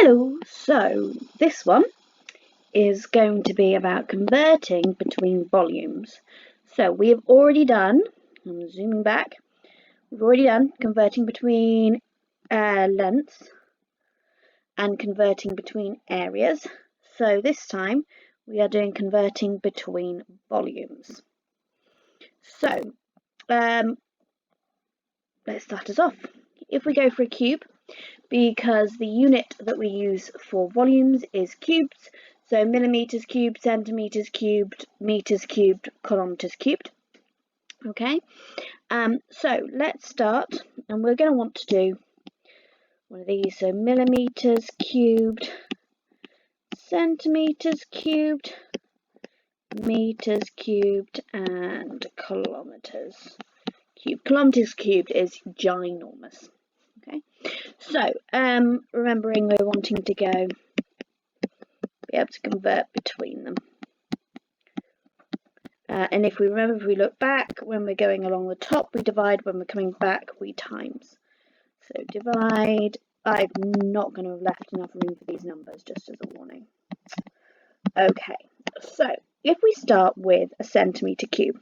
Hello, so this one is going to be about converting between volumes. So we have already done, I'm zooming back, we've already done converting between lengths and converting between areas. So this time we are doing converting between volumes. So let's start us off. If we go for a cube, because the unit that we use for volumes is cubes, so millimeters cubed, centimeters cubed, meters cubed, kilometers cubed. Okay, so let's start, and we're going to want to do one of these. So millimeters cubed, centimeters cubed, meters cubed, and kilometers cubed. Kilometers cubed is ginormous. Okay, so remembering we're wanting to be able to convert between them. And if we look back, when we're going along the top, we divide. When we're coming back, we times. So divide. I'm not going to have left enough room for these numbers, just as a warning. Okay, so if we start with a centimetre cube.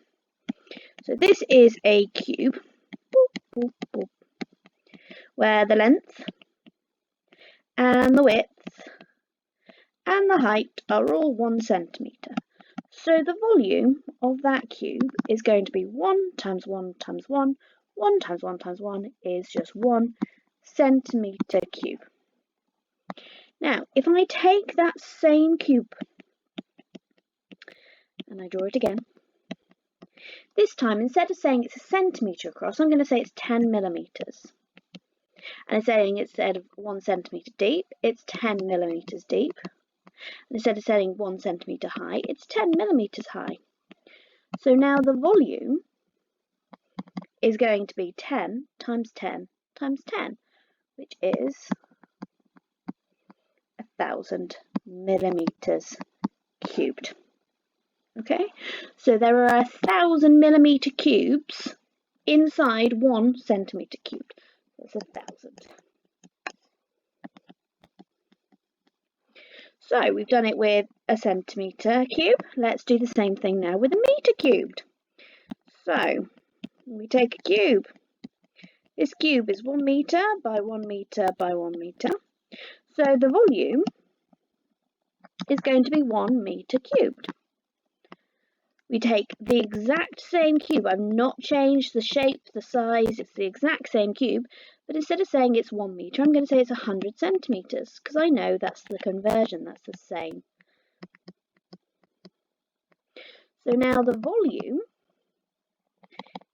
So this is a cube, boop, boop, boop, where the length and the width and the height are all 1 centimetre. So the volume of that cube is going to be 1 times 1 times 1. 1 times 1 times 1 is just 1 centimetre cube. Now, if I take that same cube and I draw it again, this time instead of saying it's a centimetre across, I'm going to say it's 10 millimetres. And instead of 1 centimetre deep, it's 10 millimetres deep. And instead of saying 1 centimetre high, it's 10 millimetres high. So now the volume is going to be 10 times 10 times 10, which is 1,000 millimetres cubed. Okay, so there are 1,000 millimetre cubes inside 1 centimetre cubed. That's 1,000. So we've done it with a centimetre cube. Let's do the same thing now with a metre cubed. So we take a cube. This cube is 1 metre by 1 metre by 1 metre. So the volume is going to be 1 metre cubed. We take the exact same cube. I've not changed the shape, the size. It's the exact same cube. But instead of saying it's 1 metre, I'm going to say it's 100 centimetres, because I know that's the conversion. That's the same. So now the volume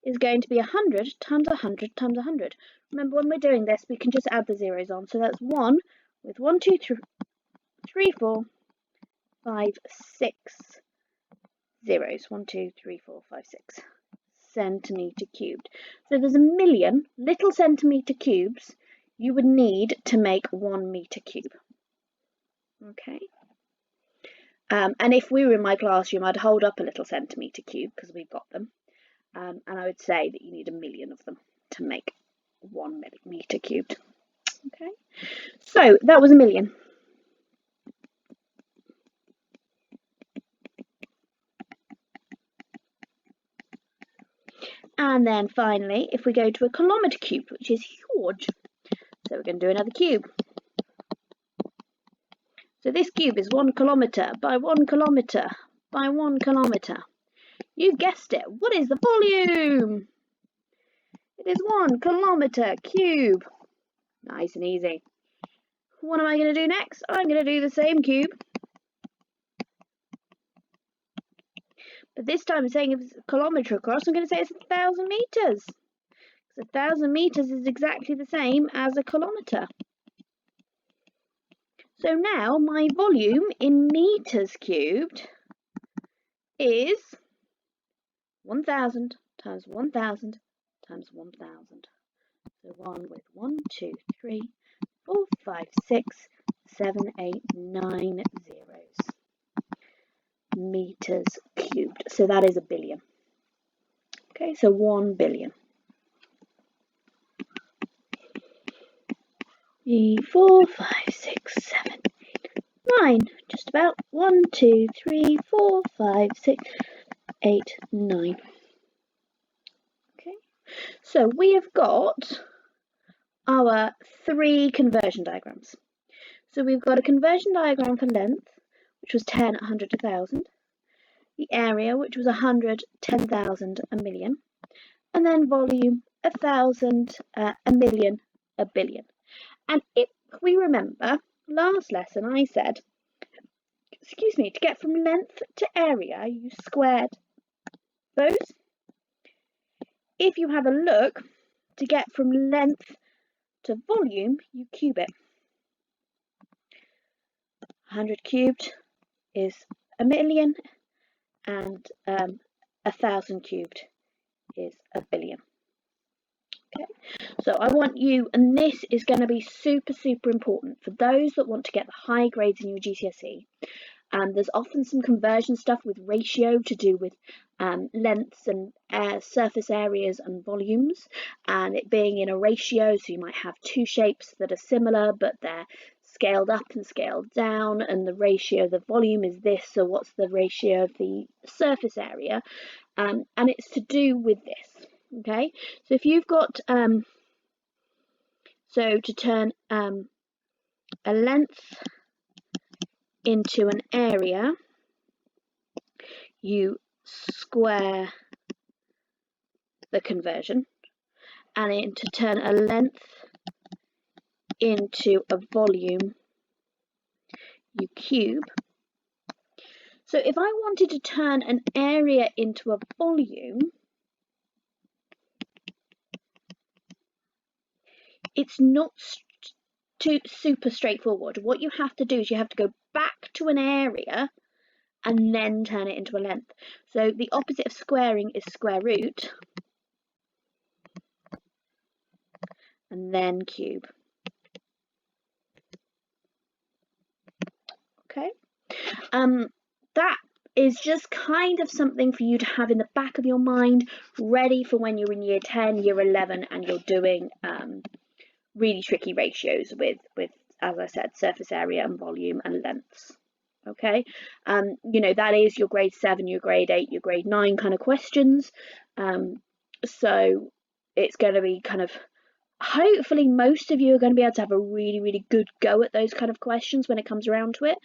is going to be 100 times 100 times 100. Remember, when we're doing this, we can just add the zeros on. So that's 1 with 1, 2, 3, 4, 5, 6 zeros. 1, 2, 3, 4, 5, 6 centimetre cubed. So there's a million little centimetre cubes you would need to make 1 metre cube. Okay. And if we were in my classroom, I'd hold up a little centimetre cube because we've got them. And I would say that you need a million of them to make 1 metre cubed. Okay. So that was a million. And then finally, if we go to a kilometre cubed, which is huge, so we're going to do another cube. So this cube is 1 kilometre by 1 kilometre by 1 kilometre. You've guessed it. What is the volume? It is 1 kilometre cube. Nice and easy. What am I going to do next? I'm going to do the same cube. But this time I'm saying if it's a kilometre across, I'm going to say it's 1,000 metres. Because 1,000 metres is exactly the same as a kilometre. So now my volume in metres cubed is 1,000 times 1,000 times 1,000. So 1 with 1, 2, 3, 4, 5, 6, 7, 8, 9 zeros. Meters cubed. So that is a billion. Okay, so 1 billion. 3, 4, 5, 6, 6, 7, 9. Just about. 1, 2, 3, 4, 5, 6, 8, 9. Okay. So we have got our 3 conversion diagrams. So we've got a conversion diagram for length, which was 10, 100, 1,000. The area, which was 100, 10,000, a million. And then volume, 1,000, a million, a billion. And if we remember, last lesson I said, to get from length to area, you squared those. If you have a look, to get from length to volume, you cube it. 100 cubed is a million, and 1,000 cubed is a billion. Okay, so I want you, and this is going to be super, super important for those that want to get the high grades in your GCSE. There's often some conversion stuff with ratio to do with lengths and surface areas and volumes, and it being in a ratio, so you might have 2 shapes that are similar but they're scaled up and scaled down, and the ratio of the volume is this, so what's the ratio of the surface area? And it's to do with this. Okay, so if you've got so to turn a length into an area, you square the conversion, and to turn a length into a volume, you cube. So if I wanted to turn an area into a volume, it's not super straightforward. What you have to do is you have to go back to an area and then turn it into a length. So the opposite of squaring is square root, and then cube. Okay, that is just kind of something for you to have in the back of your mind, ready for when you're in year 10, year 11, and you're doing really tricky ratios with, as I said, surface area and volume and lengths. Okay, that is your grade 7, your grade 8, your grade 9 kind of questions. So it's going to be kind of, hopefully most of you are going to be able to have a really, really good go at those kind of questions when it comes around to it.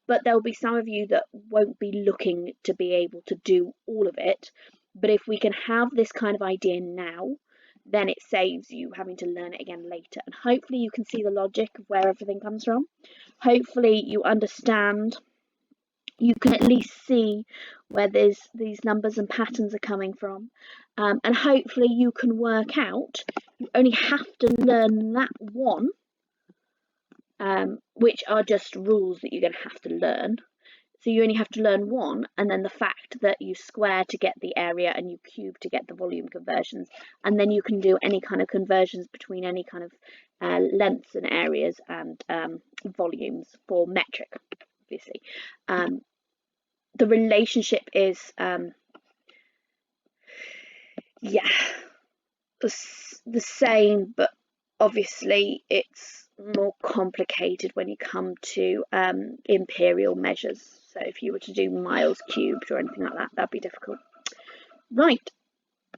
But there'll be some of you that won't be looking to be able to do all of it. But if we can have this kind of idea now, then it saves you having to learn it again later. And hopefully you can see the logic of where everything comes from. Hopefully you understand, you can at least see where these numbers and patterns are coming from. And hopefully you can work out, you only have to learn that one, which are just rules that you're going to have to learn. So you only have to learn one, and then the fact that you square to get the area and you cube to get the volume conversions, and then you can do any kind of conversions between any kind of lengths and areas and volumes for metric, obviously. The relationship is the same, but obviously it's more complicated when you come to imperial measures. So if you were to do miles cubed or anything like that, that'd be difficult. Right,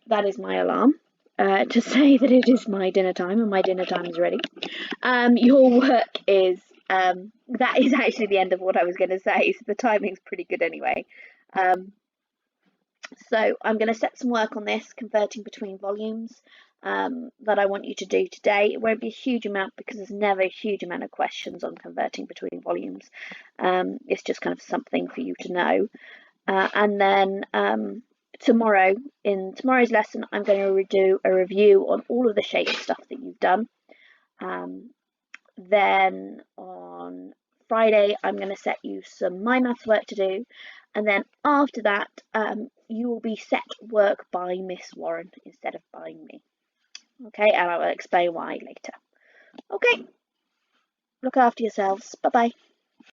that is my alarm to say that it is my dinner time, and my dinner time is ready. Your work is, that is actually the end of what I was going to say, so the timing's pretty good anyway. So I'm going to set some work on this, converting between volumes, that I want you to do today. It won't be a huge amount because there's never a huge amount of questions on converting between volumes. It's just kind of something for you to know. And then tomorrow, in tomorrow's lesson, I'm going to do a review on all of the shape stuff that you've done. Then on Friday, I'm going to set you some My Maths work to do. And then after that, you will be set work by Miss Warren instead of by me. Okay, and I will explain why later. Okay, look after yourselves. Bye-bye.